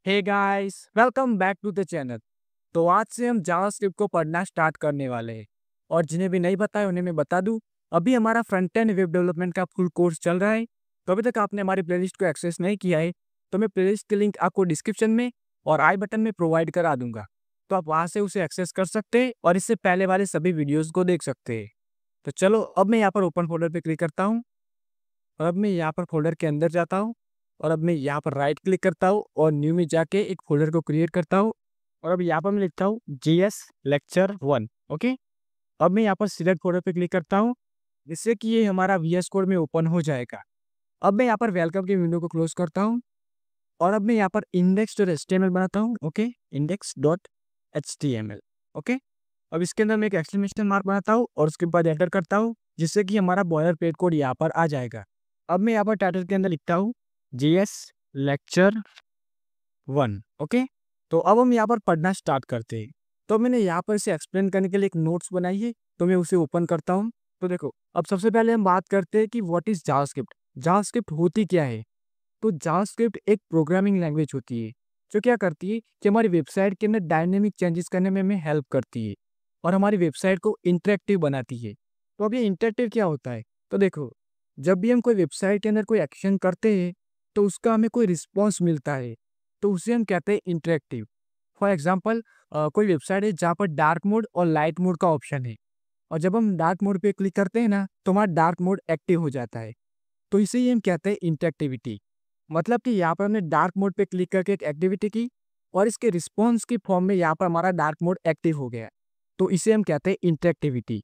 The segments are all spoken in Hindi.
Hey guys, welcome back to the channel. तो आज से हम जावास्क्रिप्ट को पढ़ना स्टार्ट करने वाले हैं। और जिन्हें भी नहीं पता है उन्हें मैं बता दूं, अभी हमारा फ्रंट एंड वेब डेवलपमेंट का फुल कोर्स चल रहा है। तो अभी तक आपने हमारी प्लेलिस्ट को एक्सेस नहीं किया है तो मैं प्लेलिस्ट की लिंक आपको डिस्क्रिप्शन में और आई बटन में प्रोवाइड करा दूंगा। तो आप वहाँ से उसे एक्सेस कर सकते हैं और इससे पहले वाले सभी वीडियोज़ को देख सकते हैं। तो चलो अब मैं यहाँ पर ओपन फोल्डर पर क्लिक करता हूँ और अब मैं यहाँ पर फोल्डर के अंदर जाता हूँ और अब मैं यहाँ पर राइट क्लिक करता हूँ और न्यू में जाके एक फोल्डर को क्रिएट करता हूँ और अब यहाँ पर मैं लिखता हूँ GS लेक्चर 1। ओके, अब मैं यहाँ पर सिलेक्ट फोल्डर पे क्लिक करता हूँ जिससे कि ये हमारा VS कोड में ओपन हो जाएगा। अब मैं यहाँ पर वेलकम की विंडो को क्लोज करता हूँ और अब मैं यहाँ पर index.html बनाता हूँ। Okay, index.html। ओके, अब इसके अंदर मैं एक एक्सक्लेमेशन मार्क बनाता हूँ और उसके बाद एंटर करता हूँ जिससे कि हमारा बॉयलरप्लेट कोड यहाँ पर आ जाएगा। अब मैं यहाँ पर टाइटल के अंदर लिखता हूँ GS लेक्चर 1। ओके, तो अब हम यहाँ पर पढ़ना स्टार्ट करते हैं। तो मैंने यहाँ पर इसे एक्सप्लेन करने के लिए एक नोट्स बनाई है, तो मैं उसे ओपन करता हूँ। तो देखो, अब सबसे पहले हम बात करते हैं कि व्हाट इज जावास्क्रिप्ट। जावास्क्रिप्ट होती क्या है? तो जावास्क्रिप्ट एक प्रोग्रामिंग लैंग्वेज होती है जो क्या करती है कि हमारी वेबसाइट के अंदर डायनेमिक चेंजेस करने में हमें हेल्प करती है और हमारी वेबसाइट को इंटरेक्टिव बनाती है। तो अब ये इंटरेक्टिव क्या होता है? तो देखो, जब भी हम कोई वेबसाइट के अंदर कोई एक्शन करते हैं तो उसका हमें कोई रिस्पॉन्स मिलता है, तो उसे हम कहते हैं इंटरेक्टिव। फॉर एग्जाम्पल, कोई वेबसाइट है जहाँ पर डार्क मोड और लाइट मोड का ऑप्शन है और जब हम डार्क मोड पे क्लिक करते हैं ना तो हमारा डार्क मोड एक्टिव हो जाता है। तो इसे ही हम कहते हैं इंटरेक्टिविटी। मतलब कि यहाँ पर हमने डार्क मोड पे क्लिक करके एक एक्टिविटी की और इसके रिस्पॉन्स की फॉर्म में यहाँ पर हमारा डार्क मोड एक्टिव हो गया, तो इसे हम कहते हैं इंटरेक्टिविटी।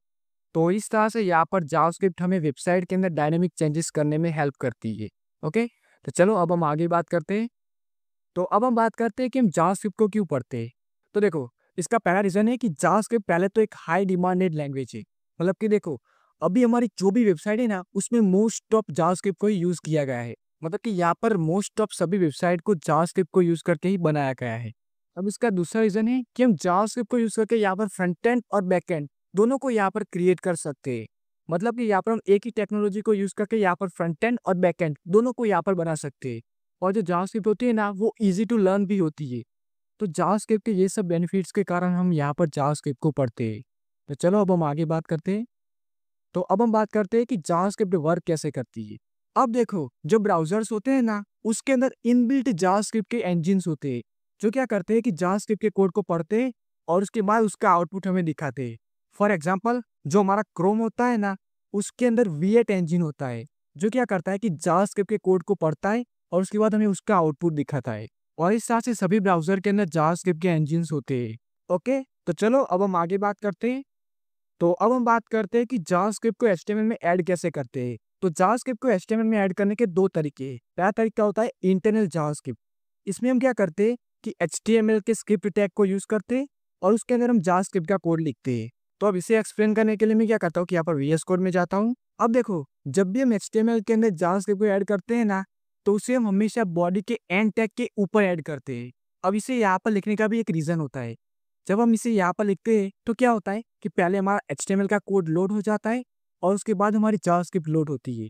तो इस तरह से यहाँ पर जावास्क्रिप्ट हमें वेबसाइट के अंदर डायनेमिक चेंजेस करने में हेल्प करती है। ओके, तो चलो अब हम आगे बात करते हैं। तो अब हम बात करते हैं कि हम जावास्क्रिप्ट को क्यों पढ़ते हैं। तो देखो, इसका पहला रीज़न है कि जावास्क्रिप्ट पहले तो एक हाई डिमांडेड लैंग्वेज है। मतलब कि देखो, अभी हमारी जो भी वेबसाइट है ना उसमें मोस्ट ऑफ जावास्क्रिप्ट को ही यूज़ किया गया है। मतलब कि यहाँ पर मोस्ट ऑफ सभी वेबसाइट को जावास्क्रिप्ट को यूज़ करके ही बनाया गया है। अब इसका दूसरा रीज़न है कि हम जावास्क्रिप्ट को यूज़ करके यहाँ पर फ्रंट एंड और बैक एंड दोनों को यहाँ पर क्रिएट कर सकते हैं। मतलब कि यहाँ पर हम एक ही टेक्नोलॉजी को यूज़ करके यहाँ पर फ्रंट एंड और बैक एंड दोनों को यहाँ पर बना सकते हैं। और जो जावास्क्रिप्ट होती है ना वो ईजी टू लर्न भी होती है। तो जावास्क्रिप्ट के ये सब बेनिफिट्स के कारण हम यहाँ पर जावास्क्रिप्ट को पढ़ते हैं। तो चलो अब हम आगे बात करते हैं। तो अब हम बात करते हैं कि जावास्क्रिप्ट वर्क कैसे करती है। अब देखो, जो ब्राउजर्स होते हैं ना उसके अंदर इनबिल्ट जावास्क्रिप्ट के इंजिन्स होते हैं जो क्या करते हैं कि जावास्क्रिप्ट के कोड को पढ़ते हैं और उसके बाद उसका आउटपुट हमें दिखाते हैं। फॉर एग्जाम्पल, जो हमारा क्रोम होता है ना उसके अंदर V8 इंजिन होता है जो क्या करता है कि जावास्क्रिप्ट के कोड को पढ़ता है और उसके बाद हमें उसका आउटपुट दिखाता है। और इस तरह से सभी ब्राउजर के अंदर जावास्क्रिप्ट के इंजिन्स होते हैं। ओके, तो चलो अब हम आगे बात करते हैं। तो अब हम बात करते हैं कि जावास्क्रिप्ट को HTML में ऐड कैसे करते हैं। तो जावास्क्रिप्ट को HTML में ऐड करने के दो तरीके हैं। पहला तरीका होता है इंटरनल जावास्क्रिप्ट। इसमें हम क्या करते हैं कि HTML के स्क्रिप्ट टैग को यूज करते हैं और उसके अंदर हम जावास्क्रिप्ट का कोड लिखते हैं। तो अब इसे एक्सप्लेन करने के लिए मैं क्या करता हूँ कि यहाँ पर VS कोड में जाता हूँ। अब देखो, जब भी हम HTML के अंदर जावास्क्रिप्ट को ऐड करते हैं ना तो उसे हम हमेशा बॉडी के एंड टैग के ऊपर ऐड करते हैं। अब इसे यहाँ पर लिखने का भी एक रीजन होता है। जब हम इसे यहाँ पर लिखते हैं तो क्या होता है कि पहले हमारा HTML का कोड लोड हो जाता है और उसके बाद हमारी जावास्क्रिप्ट लोड होती है।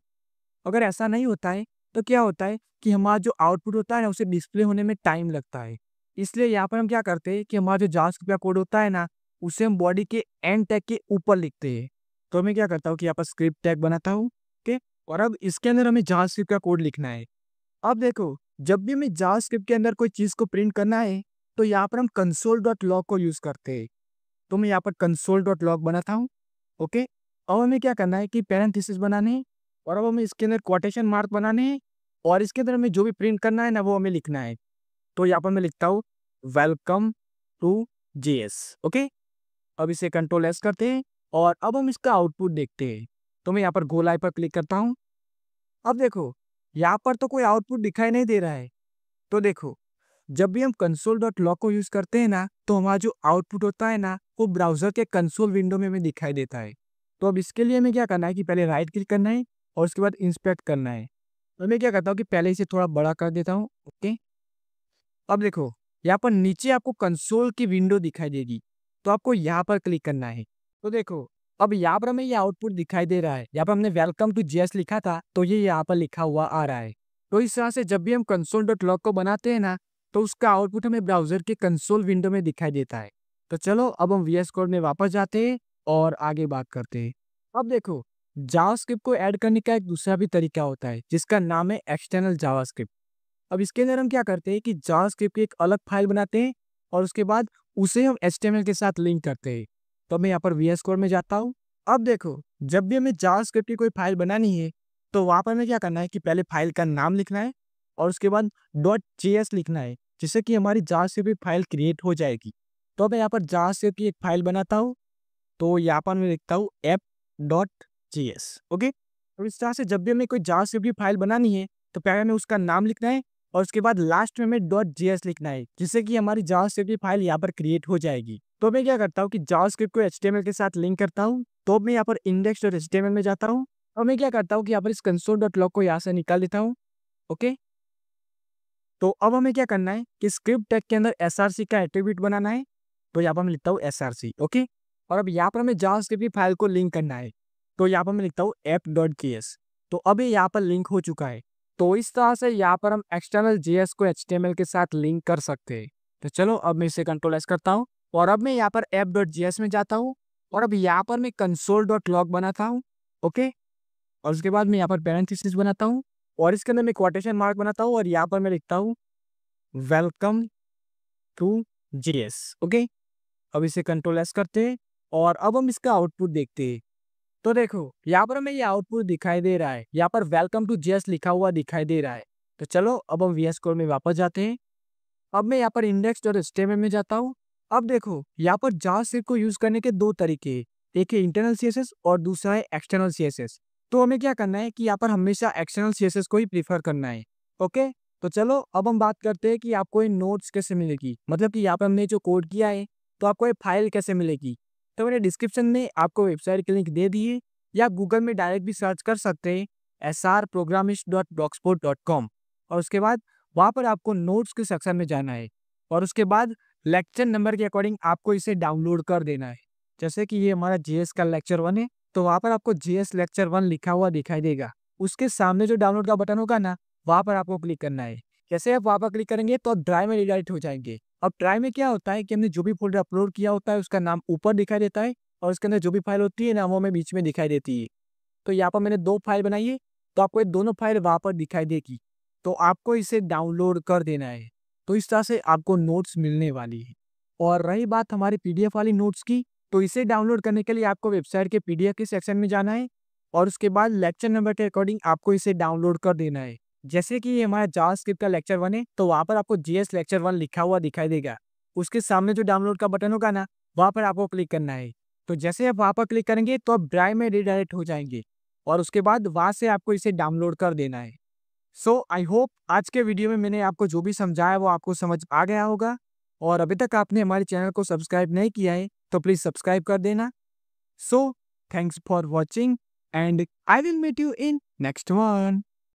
अगर ऐसा नहीं होता है तो क्या होता है कि हमारा जो आउटपुट होता है ना उसे डिस्प्ले होने में टाइम लगता है। इसलिए यहाँ पर हम क्या करते हैं कि हमारा जो जावास्क्रिप्ट का कोड होता है ना उसे हम बॉडी के एंड टैग के ऊपर लिखते हैं। तो मैं क्या करता हूँ कि यहाँ पर स्क्रिप्ट टैग बनाता हूँ। ओके, और अब इसके अंदर हमें जावास्क्रिप्ट का कोड लिखना है। अब देखो, जब भी हमें जावास्क्रिप्ट के अंदर कोई चीज़ को प्रिंट करना है तो यहाँ पर हम console.log को यूज़ करते हैं। तो मैं यहाँ पर console.log बनाता हूँ। ओके, अब हमें क्या करना है कि पैरेंथेसिस बनाने हैं और अब हमें इसके अंदर कोटेशन मार्क बनाने हैं और इसके अंदर हमें जो भी प्रिंट करना है ना वो हमें लिखना है। तो यहाँ पर मैं लिखता हूँ वेलकम टू JS। ओके, अब इसे Ctrl+S करते हैं और अब हम इसका आउटपुट देखते हैं। तो मैं यहाँ पर गो लाइव पर क्लिक करता हूँ। अब देखो, यहाँ पर तो कोई आउटपुट दिखाई नहीं दे रहा है। तो देखो, जब भी हम console.log को यूज करते हैं ना तो हमारा जो आउटपुट होता है ना वो ब्राउजर के कंसोल विंडो में हमें दिखाई देता है। तो अब इसके लिए हमें क्या करना है कि पहले राइट क्लिक करना है और उसके बाद इंस्पेक्ट करना है। तो मैं क्या करता हूँ कि पहले इसे थोड़ा बड़ा कर देता हूँ। ओके, अब देखो, यहाँ पर नीचे आपको कंसोल की विंडो दिखाई देगी, तो आपको यहाँ पर क्लिक करना है। तो देखो, अब यहाँ पर हमें ये आउटपुट दिखाई दे रहा है। यहाँ पर हमने वेलकम टू JS लिखा था तो ये यहाँ पर लिखा हुआ आ रहा है। तो इस तरह से जब भी हम console.log को बनाते हैं ना तो उसका आउटपुट हमें ब्राउज़र के कंसोल विंडो में दिखाई देता है। तो चलो अब हम वीएस कोड में वापस जाते हैं और आगे बात करते हैं। अब देखो, जावास्क्रिप्ट को ऐड करने का एक दूसरा भी तरीका होता है जिसका नाम है एक्सटर्नल जावास्क्रिप्ट। अब इसके अंदर हम क्या करते हैं कि जावास्क्रिप्ट की एक अलग फाइल बनाते हैं और उसके बाद उसे हम एचटीएमएल के साथ लिंक करते हैं। तो मैं यहाँ पर वीएस कोड में जाता हूँ। अब देखो, जब भी हमें जावास्क्रिप्ट की कोई फाइल बनानी है तो वहाँ पर हमें क्या करना है कि पहले फाइल का नाम लिखना है और उसके बाद .js लिखना है, जिससे कि हमारी जावास्क्रिप्ट की फाइल क्रिएट हो जाएगी। तो मैं यहाँ पर जावास्क्रिप्ट की एक फाइल बनाता हूँ, तो यहाँ पर मैं लिखता हूँ app.js। ओके, तो इस तरह से जब भी हमें कोई जावास्क्रिप्ट की फाइल बनानी है तो पहले हमें उसका नाम लिखना है और उसके बाद लास्ट में हमें .js लिखना है, जिससे कि हमारी जावास्क्रिप्ट की फाइल यहाँ पर क्रिएट हो जाएगी। तो मैं क्या करता हूँ कि जावास्क्रिप्ट को एचटीएमएल के साथ लिंक करता हूँ। तो मैं यहाँ पर index.html में जाता हूँ और मैं क्या करता हूँ कि यहाँ पर इस console.log को यहाँ से निकाल देता हूँ। ओके, तो अब हमें क्या करना है कि स्क्रिप्ट टैग के अंदर src का एट्रीब्यूट बनाना है। तो यहाँ पर मैं लिखता हूँ src। ओके, और अब यहाँ पर हमें जावास्क्रिप्ट की फाइल को लिंक करना है। तो यहाँ पर मैं लिखता हूँ app.js। तो अब ये यहाँ पर लिंक हो चुका है। तो इस तरह से यहाँ पर हम एक्सटर्नल जेएस को एचटीएमएल के साथ लिंक कर सकते हैं। तो चलो अब मैं इसे कंट्रोल एस करता हूँ और अब मैं यहाँ पर app.js में जाता हूँ और अब यहाँ पर मैं console.log बनाता हूँ। ओके, और उसके बाद मैं यहाँ पर पैरेंथेसिस बनाता हूँ और इसके अंदर मैं क्वोटेशन मार्क बनाता हूँ और यहाँ पर मैं लिखता हूँ वेलकम टू जेएस। ओके, अब इसे कंट्रोल एस करते हैं और अब हम इसका आउटपुट देखते हैं। तो देखो, यहाँ पर हमें ये आउटपुट दिखाई दे रहा है, यहाँ पर वेलकम टू जेएस लिखा हुआ दिखाई दे रहा है। तो चलो अब हम वीएस कोड में वापस जाते हैं। अब मैं यहाँ पर index.html में जाता हूँ। अब देखो, यहाँ पर जावास्क्रिप्ट को यूज करने के दो तरीके हैं, एक है इंटरनल सीएसएस और दूसरा है एक्सटर्नल सीएसएस। तो हमें क्या करना है कि यहाँ पर हमेशा एक्सटर्नल सीएसएस को ही प्रीफर करना है। ओके, तो चलो अब हम बात करते हैं कि आपको ये नोट्स कैसे मिलेगी, मतलब कि यहाँ पर हमने जो कोड किया है तो आपको ये फाइल कैसे मिलेगी। तो मैंने डिस्क्रिप्शन में आपको वेबसाइट की लिंक दे दी है या गूगल में डायरेक्ट भी सर्च कर सकते हैं srprogramist.blogspot.com और उसके बाद वहाँ पर आपको नोट्स के सेक्शन में जाना है और उसके बाद लेक्चर नंबर के अकॉर्डिंग आपको इसे डाउनलोड कर देना है। जैसे कि ये हमारा जीएस का लेक्चर 1 है, तो वहाँ पर आपको जीएस लेक्चर 1 लिखा हुआ दिखाई देगा। उसके सामने जो डाउनलोड का बटन होगा ना, वहाँ पर आपको क्लिक करना है। जैसे आप वहाँ पर क्लिक करेंगे तो आप ड्राइव में रिडायरेक्ट हो जाएंगे। अब ड्राइव में क्या होता है कि हमने जो भी फोल्डर अपलोड किया होता है उसका नाम ऊपर दिखाई देता है और उसके अंदर जो भी फाइल होती है ना वो हमें बीच में दिखाई देती है। तो यहाँ पर मैंने 2 फाइल बनाई है, तो आपको ये दोनों फाइल वहाँ पर दिखाई देगी। तो आपको इसे डाउनलोड कर देना है। तो इस तरह से आपको नोट्स मिलने वाली है। और रही बात हमारी पीडीएफ वाली नोट्स की, तो इसे डाउनलोड करने के लिए आपको वेबसाइट के पीडीएफ के सेक्शन में जाना है और उसके बाद लेक्चर नंबर के अकॉर्डिंग आपको इसे डाउनलोड कर देना है। जैसे कि ये हमारा जावास्क्रिप्ट का लेक्चर 1 है, तो वहाँ पर आपको जीएस लेक्चर 1 लिखा हुआ दिखाई देगा। उसके सामने जो डाउनलोड का बटन होगा ना, वहाँ पर आपको क्लिक करना है। तो जैसे आप वहाँ पर क्लिक करेंगे तो आप ड्राइव में रिडायरेक्ट हो जाएंगे और उसके बाद वहाँ से आपको इसे डाउनलोड कर देना है। सो आई होप आज के वीडियो में मैंने आपको जो भी समझाया वो आपको समझ आ गया होगा और अभी तक आपने हमारे चैनल को सब्सक्राइब नहीं किया है तो प्लीज़ सब्सक्राइब कर देना। So thanks for watching and I will meet you in next one.